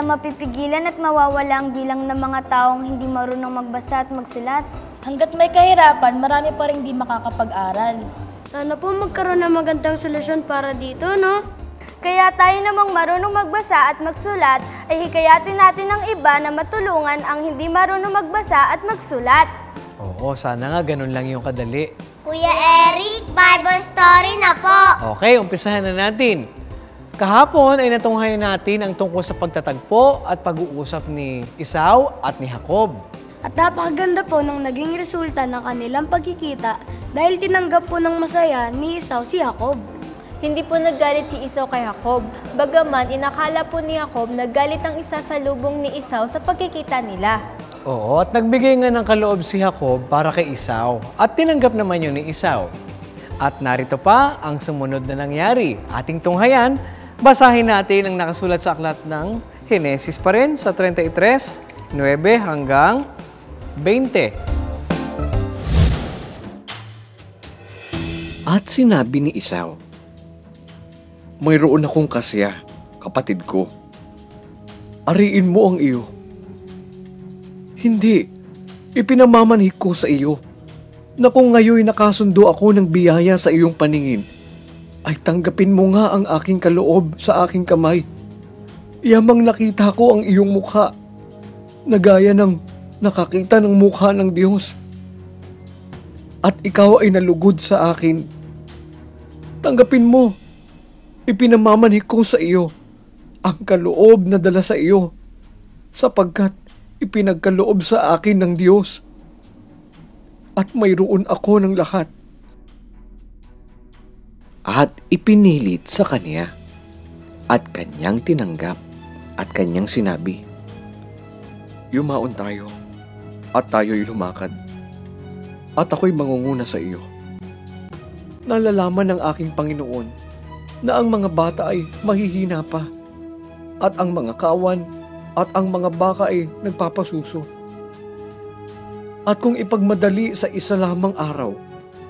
mapipigilan at mawawala ang bilang ng mga taong hindi marunong magbasa at magsulat. Hanggat may kahirapan, marami pa rin di makakapag-aral. Sana po magkaroon ng magandang solusyon para dito, no? Kaya tayo namang marunong magbasa at magsulat ay hikayatin natin ng iba na matulungan ang hindi marunong magbasa at magsulat. Oo, sana nga ganun lang yung kadali. Kuya Eric, Bible story na po. Okay, umpisahan na natin. Kahapon ay natunghayan natin ang tungkol sa pagtatagpo at pag-uusap ni Esau at ni Jacob. At napakaganda po ng naging resulta ng kanilang pagkikita dahil tinanggap po ng masaya ni Esau si Jacob. Hindi po naggalit si Esau kay Jacob. Bagaman, inakala po ni Jacob naggalit ang isa sa lubong ni Esau sa pagkikita nila. Oo, at nagbigay nga ng kaloob si Jacob para kay Esau at tinanggap naman yun ni Esau. At narito pa ang sumunod na nangyari. Ating tunghayan, basahin natin ang nakasulat sa aklat ng Henesis pa rin sa 33:9 hanggang 20. At sinabi ni Esau, "Mayroon akong kasya, kapatid ko. Ariin mo ang iyo." "Hindi, ipinamamanhik ko sa iyo na kung ngayon nakasundo ako ng biyaya sa iyong paningin, ay tanggapin mo nga ang aking kaloob sa aking kamay. Yamang nakita ko ang iyong mukha, na gaya ng nakakita ng mukha ng Diyos. At ikaw ay nalugod sa akin. Tanggapin mo, ipinamamanhik ko sa iyo ang kaloob na dala sa iyo, sapagkat ipinagkaloob sa akin ng Diyos. At mayroon ako ng lahat." At ipinilit sa kanya, at kanyang tinanggap, at kanyang sinabi, "Yumaon tayo, at tayo'y lumakad, at ako'y mangunguna sa iyo. Nalalaman ng aking Panginoon na ang mga bata ay mahihina pa, at ang mga kawan at ang mga baka ay nagpapasuso. At kung ipagmadali sa isa lamang araw,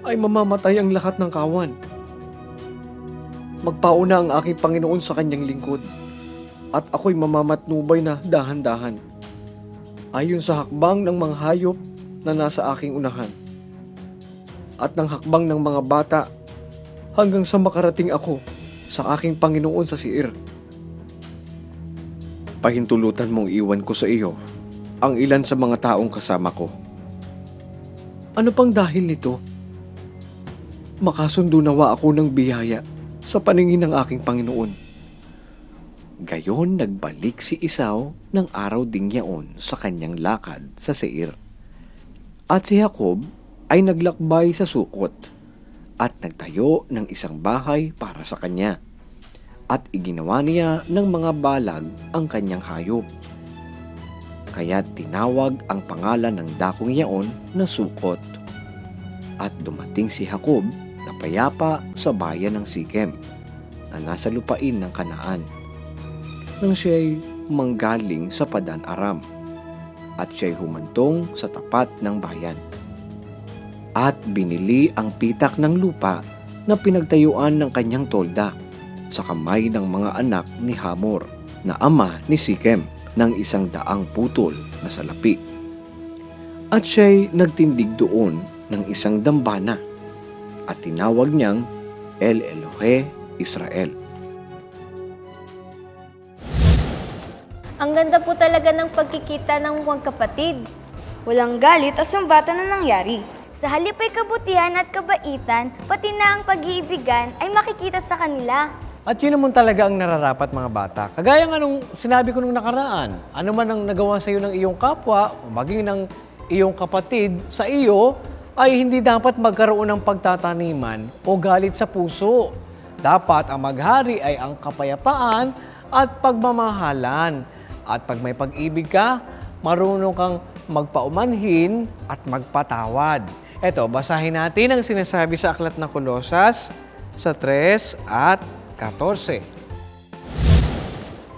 ay mamamatay ang lahat ng kawan. Magpauna ang aking Panginoon sa kanyang lingkod, at ako'y mamamatnubay na dahan-dahan, ayon sa hakbang ng mga hayop na nasa aking unahan, at ng hakbang ng mga bata, hanggang sa makarating ako sa aking Panginoon sa Seir. Pahintulutan mong iwan ko sa iyo ang ilan sa mga taong kasama ko. Ano pang dahil nito? Makasundo nawa ako ng biyaya sa paningin ng aking Panginoon." Gayon nagbalik si Esau ng araw ding yaon sa kanyang lakad sa Seir. At si Jacob ay naglakbay sa Sukot at nagtayo ng isang bahay para sa kanya. At iginawa niya ng mga balag ang kanyang hayop. Kaya tinawag ang pangalan ng dakong yaon na Sukot. At dumating si Jacob na payapa sa bayan ng Sikem na nasa lupain ng Kanaan, nang siya'y manggaling sa Padan Aram, at siya'y humantong sa tapat ng bayan. At binili ang pitak ng lupa na pinagtayuan ng kanyang tolda sa kamay ng mga anak ni Hamor, na ama ni Sikem, ng 100 putol na salapi. At siya'y nagtindig doon ng isang dambana, at tinawag niyang El Elohe Israel. Ang ganda po talaga ng pagkikita ng magkapatid. Walang galit o sumbatan na nangyari. Sa halip ay kabutihan at kabaitan, pati na ang pag-iibigan ay makikita sa kanila. At yun naman talaga ang nararapat mga bata. Kagaya nga nung sinabi ko nung nakaraan, ano man ang nagawa sa iyo ng iyong kapwa, o maging ng iyong kapatid sa iyo, ay hindi dapat magkaroon ng pagtataniman o galit sa puso. Dapat ang maghari ay ang kapayapaan at pagmamahalan. At pag may pag-ibig ka, marunong kang magpaumanhin at magpatawad. Eto, basahin natin ang sinasabi sa aklat ng Kolosas sa 3 at 14.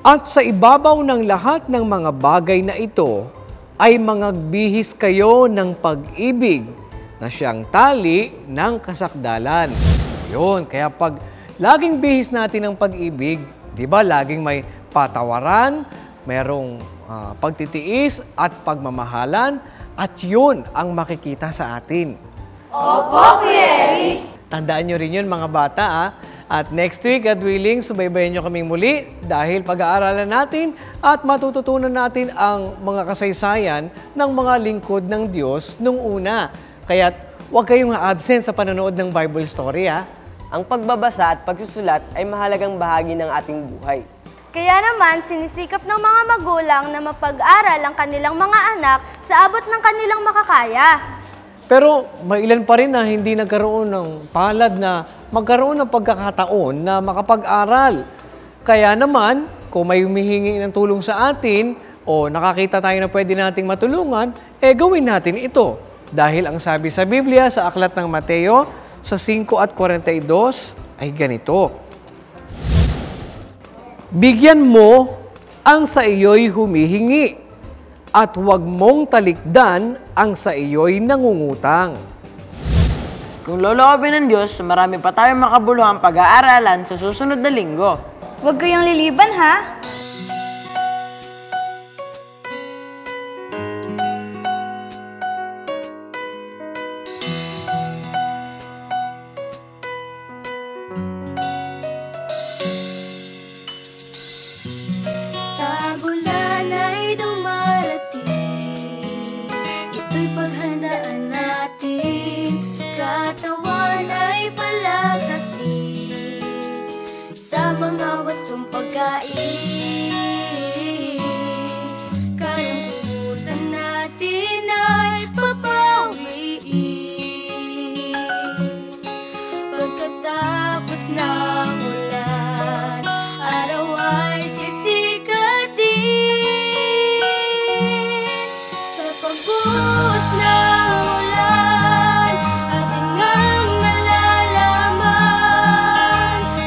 At sa ibabaw ng lahat ng mga bagay na ito, ay mangagbihis kayo ng pag-ibig na siyang tali ng kasakdalan. Yun, kaya pag laging bihis natin ang pag-ibig, di ba, laging may patawaran, merong pagtitiis at pagmamahalan, at yun ang makikita sa atin. Opo, Kuya Eric. Tandaan nyo rin yun mga bata At next week, God willing, subaybayan nyo kaming muli dahil pag-aaralan natin at matututunan natin ang mga kasaysayan ng mga lingkod ng Diyos nung una. Kaya huwag kayong absent sa panonood ng Bible story Ang pagbabasa at pagsusulat ay mahalagang bahagi ng ating buhay. Kaya naman, sinisikap ng mga magulang na mapag-aral ang kanilang mga anak sa abot ng kanilang makakaya. Pero may ilan pa rin na hindi nagkaroon ng palad na magkaroon ng pagkakataon na makapag-aral. Kaya naman, kung may humihingi ng tulong sa atin o nakakita tayo na pwede nating matulungan, gawin natin ito. Dahil ang sabi sa Biblia sa Aklat ng Mateo sa 5:42 ay ganito. Bigyan mo ang sa iyo'y humihingi at huwag mong talikdan ang sa iyo'y nangungutang. Kung loloobin ng Diyos, marami pa tayong makabuluhang pag-aaralan sa susunod na linggo. Huwag kayong liliban, ha? Tagulan ay dumarating, ito'y paghandaan natin. Katawan ay palakasin sa mga wastong pagkain. Kalungkutan natin ay papawiin. Pagkatapos ng ulan, araw ay sisikat din. Sa pagbuhos ng ulan, ating ngang nalalaman,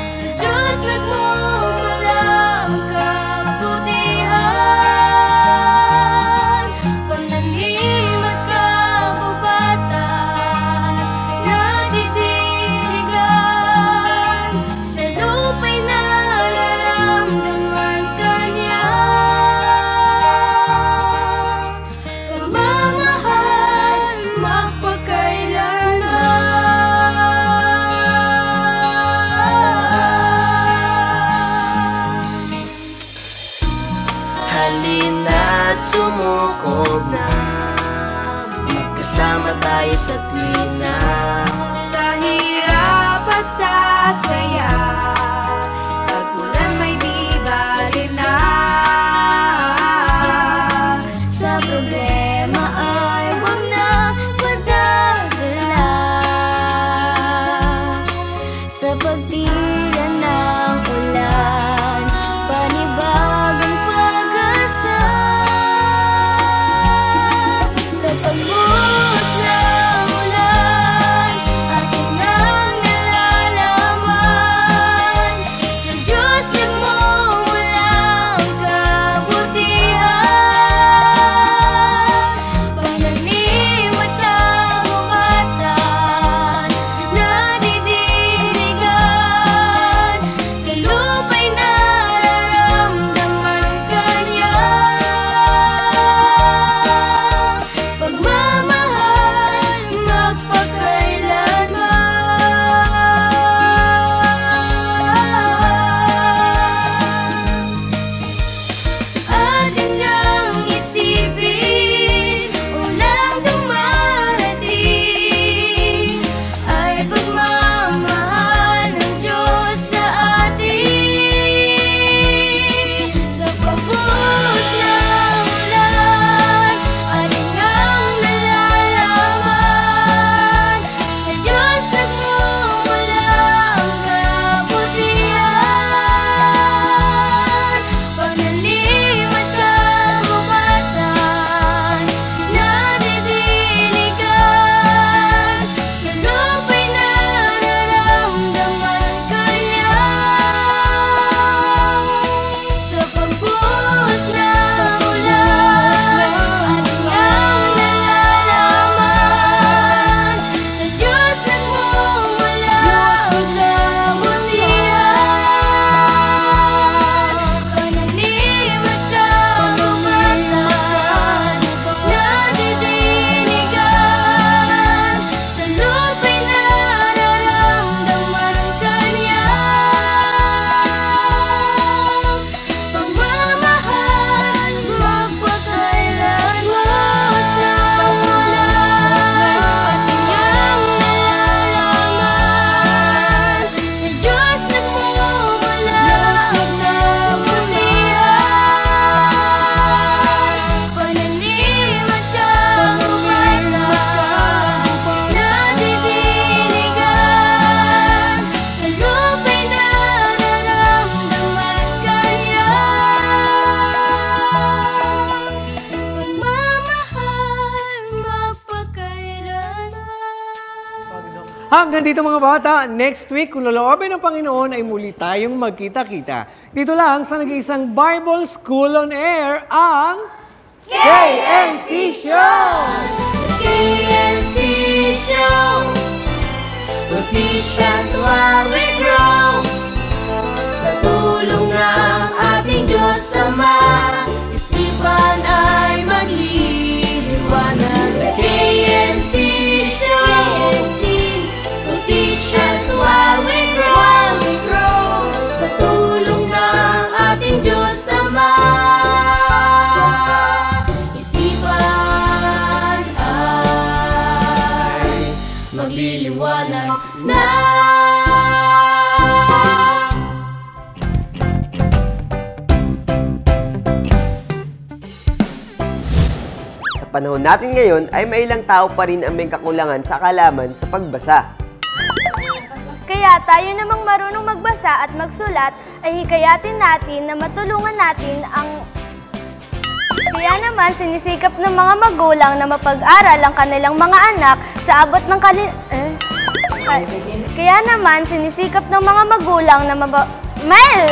sa Diyos nagmumula ang kabutihan. Pananim at kagubatan, nadidiligan, sa lupa'y nararamdaman kanya. Pagmamahal, magpakailanman. Halina't sumukob na, magkasama tayo sa tuwina. Sa hirap at sa saya, tag-ulan may di bali na. Sa problema ay huwag na padadala. Sa pagtila ng ulan, panibagong pag-asa. Sa pagbuhos ng ulan, ating nang nalalaman, Hanggang dito mga bata, next week kung loloobin ng Panginoon ay muli tayong magkita-kita. Dito lang sa nag-iisang Bible School on Air, ang KNC Show! KNC Show, we'll teach us while we grow. Sa tulong ng ating Diyos Ama, isipan ay magliliwanag. The KNC Show, will teach us while we grow. Sa tulong ng ating Diyos Ama, isipan ay magliliwanag na. Sa panahon natin ngayon ay may ilang tao pa rin ang may kakulangan sa kaalaman sa pagbasa. Kaya tayo namang marunong magbasa at magsulat ay hikayatin natin na matulungan natin ang... Kaya naman sinisikap ng mga magulang na mapag-aral ang kanilang mga anak sa abot ng Kaya naman sinisikap ng mga magulang na Mel!